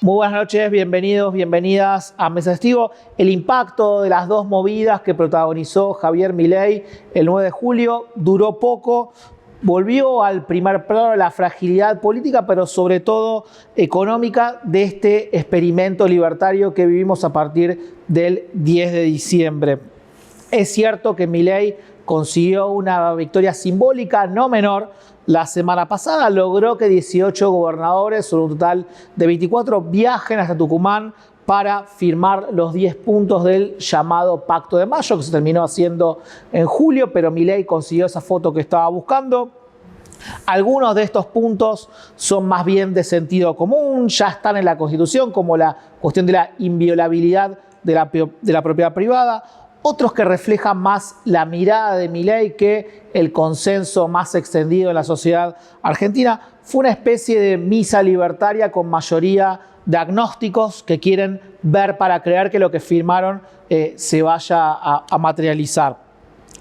Muy buenas noches, bienvenidos, bienvenidas a Mesa Testigo. El impacto de las dos movidas que protagonizó Javier Milei el 9 de julio duró poco, volvió al primer plano la fragilidad política, pero sobre todo económica de este experimento libertario que vivimos a partir del 10 de diciembre. Es cierto que Milei consiguió una victoria simbólica no menor. La semana pasada logró que 18 gobernadores, sobre un total de 24, viajen hasta Tucumán para firmar los 10 puntos del llamado Pacto de Mayo, que se terminó haciendo en julio, pero Milei consiguió esa foto que estaba buscando. Algunos de estos puntos son más bien de sentido común, ya están en la Constitución, como la cuestión de la inviolabilidad de la propiedad privada. Otros que reflejan más la mirada de Milei que el consenso más extendido en la sociedad argentina. Fue una especie de misa libertaria con mayoría de agnósticos que quieren ver para creer que lo que firmaron se vaya a materializar.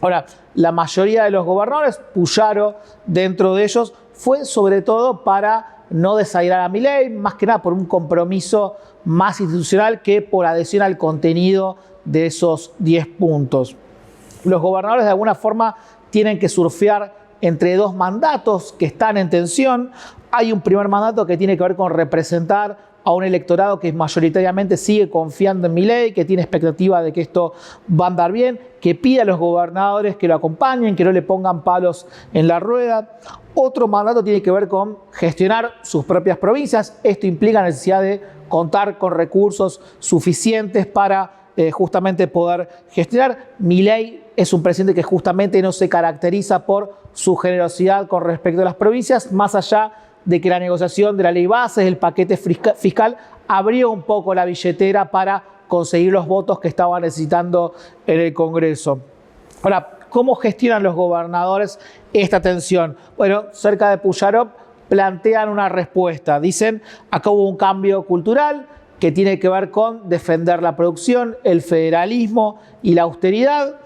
Ahora, la mayoría de los gobernadores, Puyaro dentro de ellos, fue sobre todo para no desairar a Milei, más que nada por un compromiso más institucional que por adhesión al contenido de esos 10 puntos. Los gobernadores de alguna forma tienen que surfear entre dos mandatos que están en tensión. Hay un primer mandato que tiene que ver con representar a un electorado que mayoritariamente sigue confiando en Milei, que tiene expectativa de que esto va a andar bien, que pide a los gobernadores que lo acompañen, que no le pongan palos en la rueda. Otro mandato tiene que ver con gestionar sus propias provincias. Esto implica la necesidad de contar con recursos suficientes para justamente poder gestionar. Milei es un presidente que justamente no se caracteriza por su generosidad con respecto a las provincias, más allá de que la negociación de la ley base, el paquete fiscal, abrió un poco la billetera para conseguir los votos que estaba necesitando en el Congreso. Ahora, ¿cómo gestionan los gobernadores esta tensión? Bueno, cerca de Puyaro plantean una respuesta. Dicen, acá hubo un cambio cultural que tiene que ver con defender la producción, el federalismo y la austeridad.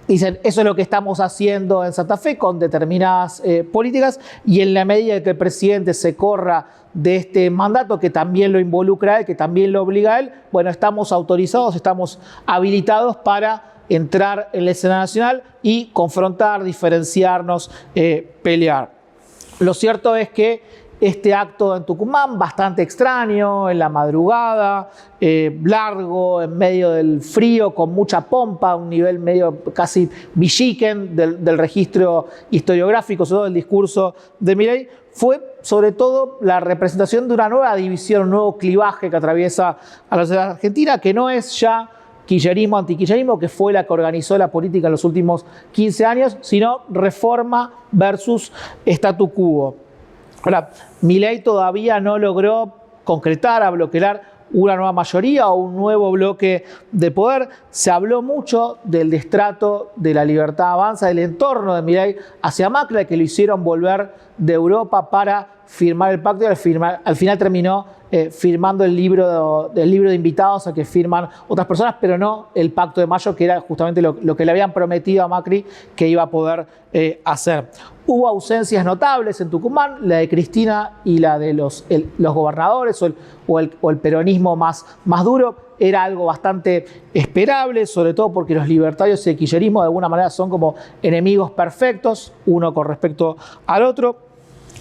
Dicen, eso es lo que estamos haciendo en Santa Fe con determinadas políticas, y en la medida que el presidente se corra de este mandato, que también lo involucra a él, que también lo obliga a él, bueno, estamos autorizados, estamos habilitados para entrar en la escena nacional y confrontar, diferenciarnos, pelear. Lo cierto es que este acto en Tucumán, bastante extraño, en la madrugada, largo, en medio del frío, con mucha pompa, un nivel medio casi villiquen del registro historiográfico, sobre todo el discurso de Milei, fue sobre todo la representación de una nueva división, un nuevo clivaje que atraviesa a la sociedad argentina, que no es ya kirchnerismo, antikirchnerismo, que fue la que organizó la política en los últimos 15 años, sino reforma versus statu quo. Ahora, Milei todavía no logró concretar, bloquear una nueva mayoría o un nuevo bloque de poder. Se habló mucho del destrato de La Libertad Avanza, del entorno de Milei hacia Macri, que lo hicieron volver de Europa para firmar el pacto, y al final terminó firmando el libro de invitados a que firman otras personas, pero no el Pacto de Mayo, que era justamente lo que le habían prometido a Macri que iba a poder hacer. Hubo ausencias notables en Tucumán, la de Cristina y la de los gobernadores o el peronismo más duro. Era algo bastante esperable, sobre todo porque los libertarios y el kirchnerismo de alguna manera son como enemigos perfectos, uno con respecto al otro.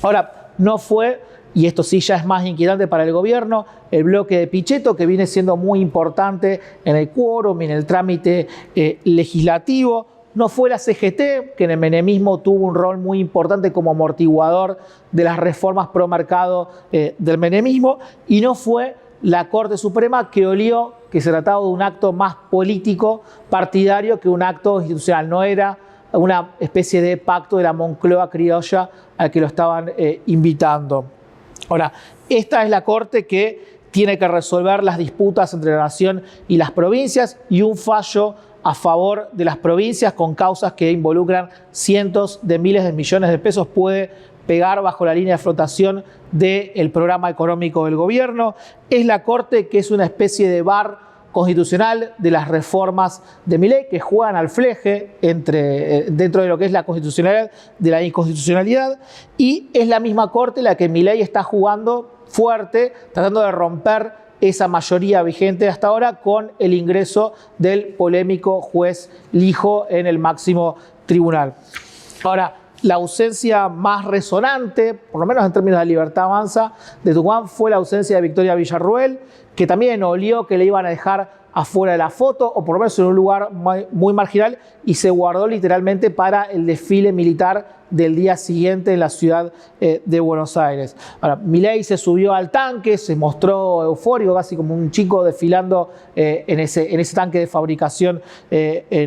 Ahora, no fue, y esto sí ya es más inquietante para el gobierno, el bloque de Pichetto, que viene siendo muy importante en el quórum y en el trámite legislativo. No fue la CGT, que en el menemismo tuvo un rol muy importante como amortiguador de las reformas pro mercado del menemismo, y no fue la Corte Suprema, que olió que se trataba de un acto más político, partidario, que un acto institucional. No era una especie de pacto de la Moncloa criolla al que lo estaban invitando. Ahora, esta es la Corte que tiene que resolver las disputas entre la nación y las provincias, y un fallo a favor de las provincias con causas que involucran cientos de miles de millones de pesos puede pegar bajo la línea de flotación del programa económico del gobierno. Es la Corte que es una especie de bar constitucional de las reformas de Milei, que juegan al fleje dentro de lo que es la constitucionalidad de la inconstitucionalidad, y es la misma Corte la que Milei está jugando fuerte, tratando de romper esa mayoría vigente hasta ahora con el ingreso del polémico juez Lijo en el máximo tribunal. Ahora, la ausencia más resonante, por lo menos en términos de Libertad Avanza, de Tucumán fue la ausencia de Victoria Villarruel, que también olió que le iban a dejar afuera de la foto, o por lo menos en un lugar muy marginal, y se guardó literalmente para el desfile militar del día siguiente en la ciudad de Buenos Aires. Ahora, Milei se subió al tanque, se mostró eufórico, casi como un chico desfilando en ese tanque de fabricación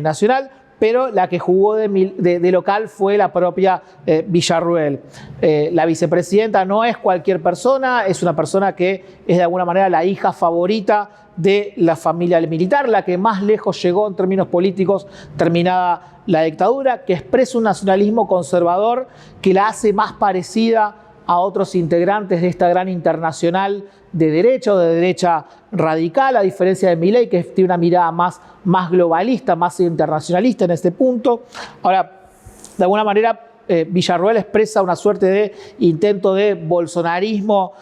nacional, pero la que jugó de local fue la propia Villarruel. La vicepresidenta no es cualquier persona, es una persona que es de alguna manera la hija favorita de la familia militar, la que más lejos llegó en términos políticos terminada la dictadura, que expresa un nacionalismo conservador que la hace más parecida a otros integrantes de esta gran internacional de derecha o de derecha radical, a diferencia de Milei, que tiene una mirada más globalista, más internacionalista en este punto. Ahora, de alguna manera, Villarruel expresa una suerte de intento de bolsonarismo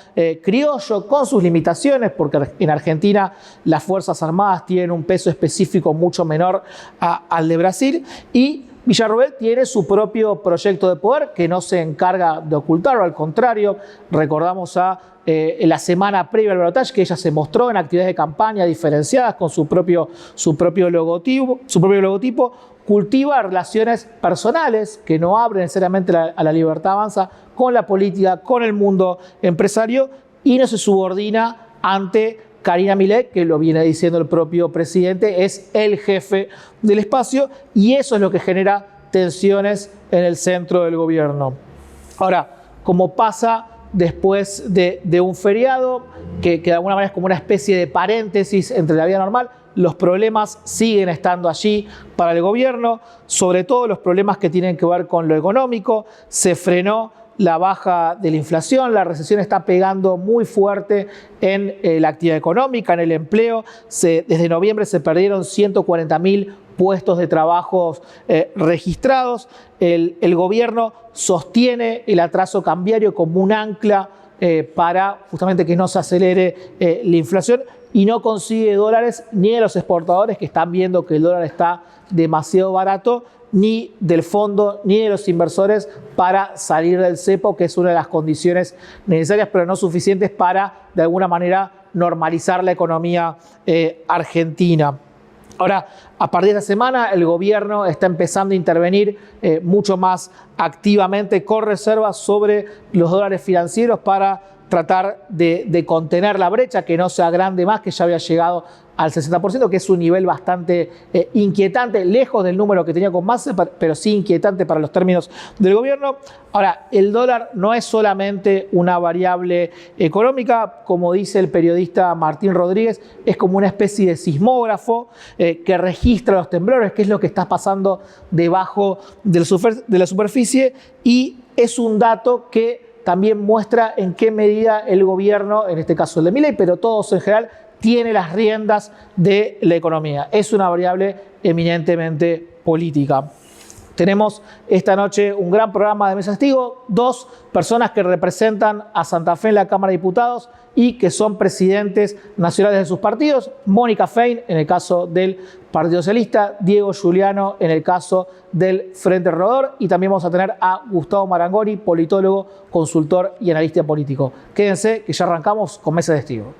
criollo con sus limitaciones, porque en Argentina las Fuerzas Armadas tienen un peso específico mucho menor al de Brasil, y Villarruel tiene su propio proyecto de poder que no se encarga de ocultarlo, al contrario, recordamos en la semana previa al balotaje que ella se mostró en actividades de campaña diferenciadas con su propio logotipo, cultiva relaciones personales que no abren necesariamente a la Libertad Avanza con la política, con el mundo empresario, y no se subordina ante Karina Milei, que lo viene diciendo el propio presidente, es el jefe del espacio, y eso es lo que genera tensiones en el centro del gobierno. Ahora, como pasa después de un feriado, que de alguna manera es como una especie de paréntesis entre la vida normal, los problemas siguen estando allí para el gobierno, sobre todo los problemas que tienen que ver con lo económico. Se frenó la baja de la inflación, la recesión está pegando muy fuerte en la actividad económica, en el empleo. Desde noviembre se perdieron 140.000 puestos de trabajo registrados. El gobierno sostiene el atraso cambiario como un ancla para justamente que no se acelere la inflación, y no consigue dólares ni de los exportadores, que están viendo que el dólar está demasiado barato, ni del fondo, ni de los inversores para salir del cepo, que es una de las condiciones necesarias, pero no suficientes para, de alguna manera, normalizar la economía argentina. Ahora, a partir de esta semana, el gobierno está empezando a intervenir mucho más activamente con reservas sobre los dólares financieros para tratar de contener la brecha, que no se agrande más, que ya había llegado al 60%, que es un nivel bastante inquietante, lejos del número que tenía con Massa, pero sí inquietante para los términos del gobierno. Ahora, el dólar no es solamente una variable económica, como dice el periodista Martín Rodríguez, es como una especie de sismógrafo que registra los temblores, que es lo que está pasando debajo de la superficie, y es un dato que también muestra en qué medida el gobierno, en este caso el de Milei, pero todos en general, tiene las riendas de la economía. Es una variable eminentemente política. Tenemos esta noche un gran programa de Mesa de Testigo, 2 personas que representan a Santa Fe en la Cámara de Diputados y que son presidentes nacionales de sus partidos: Mónica Fein, en el caso del Partido Socialista, Diego Giuliano, en el caso del Frente Renovador, y también vamos a tener a Gustavo Marangoni, politólogo, consultor y analista político. Quédense, que ya arrancamos con Mesa de Testigo.